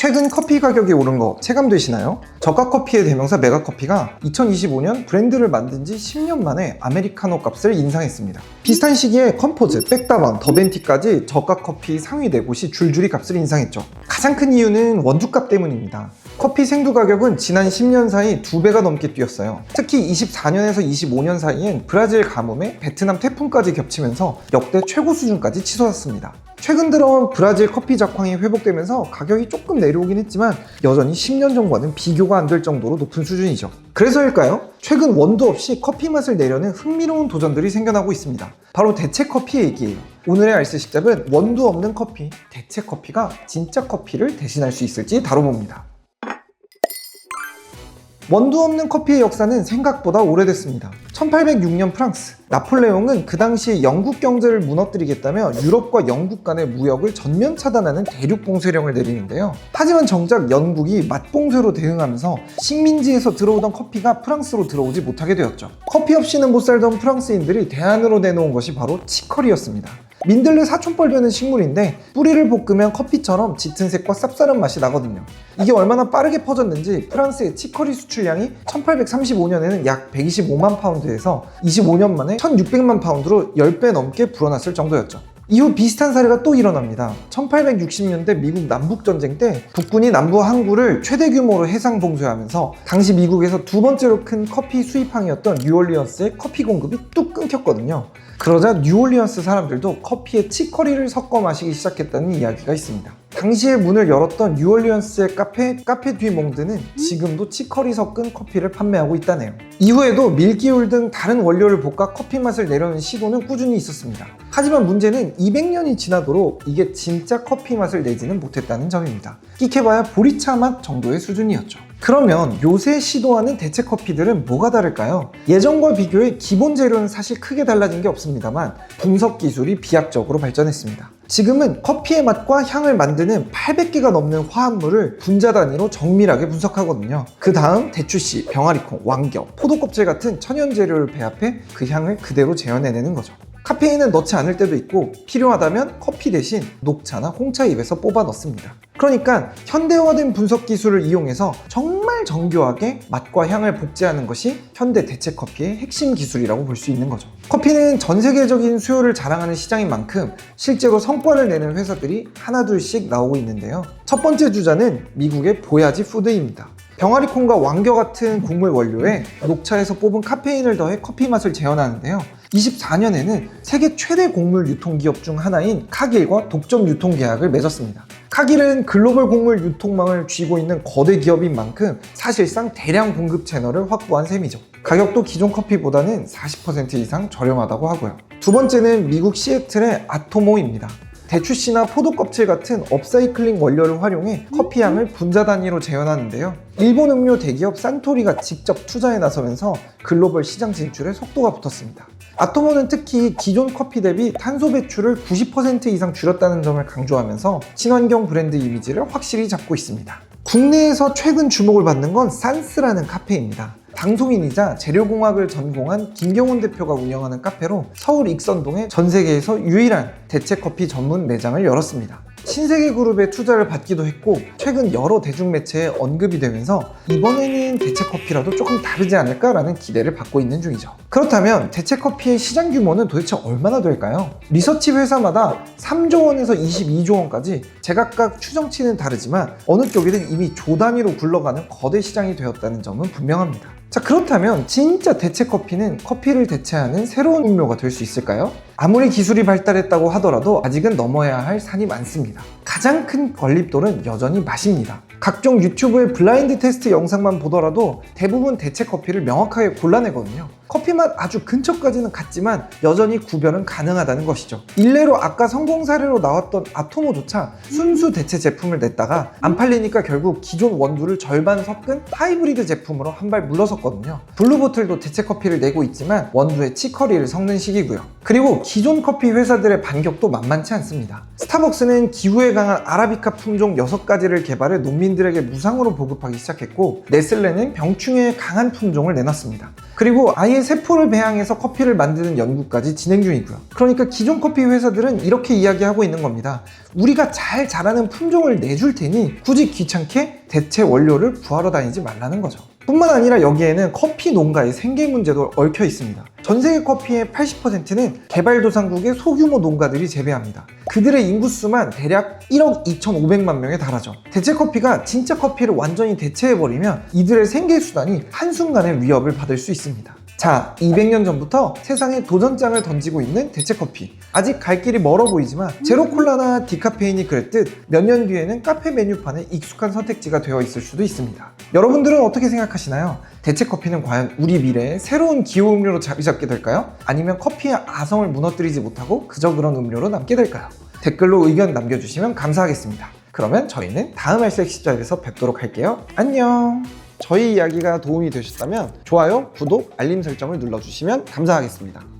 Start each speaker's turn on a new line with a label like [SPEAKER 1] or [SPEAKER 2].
[SPEAKER 1] 최근 커피 가격이 오른 거 체감되시나요? 저가 커피의 대명사 메가커피가 2025년 브랜드를 만든 지 10년 만에 아메리카노 값을 인상했습니다. 비슷한 시기에 컴포즈, 백다방, 더벤티까지 저가 커피 상위 4곳이 줄줄이 값을 인상했죠. 가장 큰 이유는 원두값 때문입니다. 커피 생두 가격은 지난 10년 사이 2배가 넘게 뛰었어요. 특히 24년에서 25년 사이엔 브라질 가뭄에 베트남 태풍까지 겹치면서 역대 최고 수준까지 치솟았습니다. 최근 들어 브라질 커피 작황이 회복되면서 가격이 조금 내려오긴 했지만 여전히 10년 전과는 비교가 안 될 정도로 높은 수준이죠. 그래서일까요? 최근 원두 없이 커피 맛을 내려는 흥미로운 도전들이 생겨나고 있습니다. 바로 대체 커피 얘기예요. 오늘의 알쓸식잡은 원두 없는 커피, 대체 커피가 진짜 커피를 대신할 수 있을지 다뤄봅니다. 원두 없는 커피의 역사는 생각보다 오래됐습니다. 1806년 프랑스, 나폴레옹은 그 당시 영국 경제를 무너뜨리겠다며 유럽과 영국 간의 무역을 전면 차단하는 대륙 봉쇄령을 내리는데요. 하지만 정작 영국이 맛봉쇄로 대응하면서 식민지에서 들어오던 커피가 프랑스로 들어오지 못하게 되었죠. 커피 없이는 못 살던 프랑스인들이 대안으로 내놓은 것이 바로 치커리였습니다. 민들레 사촌뻘 되는 식물인데 뿌리를 볶으면 커피처럼 짙은 색과 쌉쌀한 맛이 나거든요. 이게 얼마나 빠르게 퍼졌는지 프랑스의 치커리 수출량이 1835년에는 약 125만 파운드에서 25년 만에 1600만 파운드로 10배 넘게 불어났을 정도였죠. 이후 비슷한 사례가 또 일어납니다. 1860년대 미국 남북전쟁 때 북군이 남부 항구를 최대 규모로 해상 봉쇄하면서 당시 미국에서 두 번째로 큰 커피 수입항이었던 뉴올리언스의 커피 공급이 뚝 끊겼거든요. 그러자 뉴올리언스 사람들도 커피에 치커리를 섞어 마시기 시작했다는 이야기가 있습니다. 당시에 문을 열었던 뉴올리언스의 카페 듀 몽드는 지금도 치커리 섞은 커피를 판매하고 있다네요. 이후에도 밀기울 등 다른 원료를 볶아 커피 맛을 내려는 시도는 꾸준히 있었습니다. 하지만 문제는 200년이 지나도록 이게 진짜 커피 맛을 내지는 못했다는 점입니다. 끽해봐야 보리차 맛 정도의 수준이었죠. 그러면 요새 시도하는 대체 커피들은 뭐가 다를까요? 예전과 비교해 기본 재료는 사실 크게 달라진 게 없습니다만 분석 기술이 비약적으로 발전했습니다. 지금은 커피의 맛과 향을 만드는 800개가 넘는 화합물을 분자 단위로 정밀하게 분석하거든요. 그 다음 대추씨, 병아리콩, 왕겨, 포도껍질 같은 천연 재료를 배합해 그 향을 그대로 재현해내는 거죠. 카페인은 넣지 않을 때도 있고 필요하다면 커피 대신 녹차나 홍차잎에서 뽑아 넣습니다. 그러니까 현대화된 분석 기술을 이용해서 정말 정교하게 맛과 향을 복제하는 것이 현대 대체 커피의 핵심 기술이라고 볼 수 있는 거죠. 커피는 전 세계적인 수요를 자랑하는 시장인 만큼 실제로 성과를 내는 회사들이 하나둘씩 나오고 있는데요. 첫 번째 주자는 미국의 보야지 푸드입니다. 병아리콩과 왕겨 같은 곡물 원료에 녹차에서 뽑은 카페인을 더해 커피 맛을 재현하는데요. 24년에는 세계 최대 곡물 유통기업 중 하나인 카길과 독점 유통계약을 맺었습니다. 카길은 글로벌 곡물 유통망을 쥐고 있는 거대 기업인 만큼 사실상 대량 공급 채널을 확보한 셈이죠. 가격도 기존 커피보다는 40% 이상 저렴하다고 하고요. 두 번째는 미국 시애틀의 아토모입니다. 대추씨나 포도껍질 같은 업사이클링 원료를 활용해 커피향을 분자 단위로 재현하는데요. 일본 음료 대기업 산토리가 직접 투자에 나서면서 글로벌 시장 진출에 속도가 붙었습니다. 아토모는 특히 기존 커피 대비 탄소 배출을 90% 이상 줄였다는 점을 강조하면서 친환경 브랜드 이미지를 확실히 잡고 있습니다. 국내에서 최근 주목을 받는 건 산스라는 카페입니다. 방송인이자 재료공학을 전공한 김경훈 대표가 운영하는 카페로 서울 익선동에 전 세계에서 유일한 대체 커피 전문 매장을 열었습니다. 신세계그룹의 투자를 받기도 했고 최근 여러 대중매체에 언급이 되면서 이번에는 대체 커피라도 조금 다르지 않을까라는 기대를 받고 있는 중이죠. 그렇다면 대체 커피의 시장 규모는 도대체 얼마나 될까요? 리서치 회사마다 3조 원에서 22조 원까지 제각각 추정치는 다르지만 어느 쪽이든 이미 조 단위로 굴러가는 거대 시장이 되었다는 점은 분명합니다. 자, 그렇다면 진짜 대체 커피는 커피를 대체하는 새로운 음료가 될 수 있을까요? 아무리 기술이 발달했다고 하더라도 아직은 넘어야 할 산이 많습니다. 가장 큰 걸림돌은 여전히 맛입니다. 각종 유튜브의 블라인드 테스트 영상만 보더라도 대부분 대체 커피를 명확하게 골라내거든요. 커피 맛 아주 근처까지는 같지만 여전히 구별은 가능하다는 것이죠. 일례로 아까 성공 사례로 나왔던 아토모조차 순수 대체 제품을 냈다가 안 팔리니까 결국 기존 원두를 절반 섞은 하이브리드 제품으로 한 발 물러섰거든요. 블루보틀도 대체 커피를 내고 있지만 원두에 치커리를 섞는 식이고요. 그리고 기존 커피 회사들의 반격도 만만치 않습니다. 스타벅스는 기후에 강한 아라비카 품종 6가지를 개발해 농민들에게 무상으로 보급하기 시작했고 네슬레는 병충해에 강한 품종을 내놨습니다. 그리고 아예 세포를 배양해서 커피를 만드는 연구까지 진행 중이고요. 그러니까 기존 커피 회사들은 이렇게 이야기하고 있는 겁니다. 우리가 잘 자라는 품종을 내줄 테니 굳이 귀찮게 대체 원료를 구하러 다니지 말라는 거죠. 뿐만 아니라 여기에는 커피 농가의 생계 문제도 얽혀 있습니다. 전 세계 커피의 80%는 개발도상국의 소규모 농가들이 재배합니다. 그들의 인구수만 대략 1억 2,500만 명에 달하죠. 대체 커피가 진짜 커피를 완전히 대체해버리면 이들의 생계 수단이 한순간에 위협을 받을 수 있습니다. 자, 200년 전부터 세상에 도전장을 던지고 있는 대체커피. 아직 갈 길이 멀어 보이지만 제로콜라나 디카페인이 그랬듯 몇 년 뒤에는 카페 메뉴판에 익숙한 선택지가 되어 있을 수도 있습니다. 여러분들은 어떻게 생각하시나요? 대체커피는 과연 우리 미래의 새로운 기호음료로 자리 잡게 될까요? 아니면 커피의 아성을 무너뜨리지 못하고 그저 그런 음료로 남게 될까요? 댓글로 의견 남겨주시면 감사하겠습니다. 그러면 저희는 다음 알쓸 시절에서 뵙도록 할게요. 안녕! 저희 이야기가 도움이 되셨다면 좋아요, 구독, 알림 설정을 눌러주시면 감사하겠습니다.